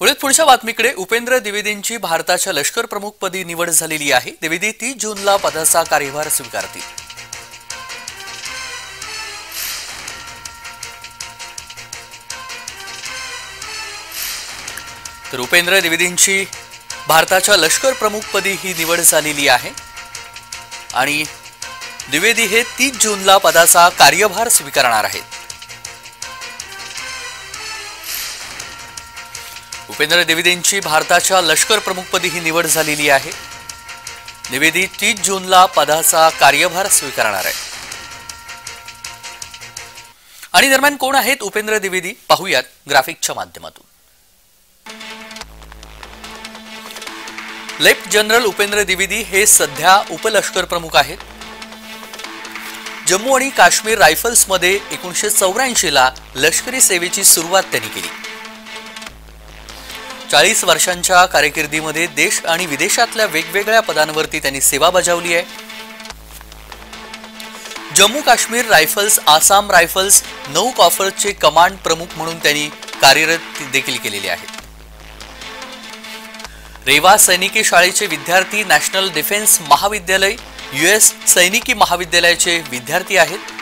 पुढच्या बातमीकडे उपेंद्र द्विवेदींची भारताच्या लष्कर प्रमुखपदी निवड झालेली आहे। द्विवेदी 30 जूनला पदाचा कार्यभार स्वीकारतील। तर उपेंद्र द्विवेदींची भारताच्या लष्कर प्रमुखपदी ही निवड झालेली आहे आणि द्विवेदी हे 30 जूनला पदाचा कार्यभार स्वीकारणार आहेत। उपेंद्र द्विवेदींची भारताच्या लष्कर प्रमुखपदी ही निवड झालेली आहे। द्विवेदी 30 जूनला पदाचा कार्यभार स्वीकारणार आहे। आणि दरम्यान कोण आहेत उपेंद्र द्विवेदी पाहूयात ग्राफिकच्या माध्यमातून। लेफ्ट जनरल उपेंद्र द्विवेदी हे सध्या उपलष्कर प्रमुख आहेत। जम्मू आणि काश्मीर रायफल्समध्ये 1984 ला लष्करी सेवेची सुरुवात त्यांनी केली। 40 वर्षांच्या कारकिर्दीमध्ये देश आणि विदेशातल्या वेगवेगळ्या पदांवरती त्यांनी सेवा बजावली आहे। जम्मू काश्मीर रायफल्स, आसाम रायफल्स, 9 कॉर्प्सचे कमांड प्रमुख म्हणून त्यांनी कार्यरत देखील केलेले आहेत। रेवा सैनिकी शाळेचे विद्यार्थी, नॅशनल डिफेन्स महाविद्यालय, यूएस सैनिकी महाविद्यालयाचे विद्यार्थी आहेत।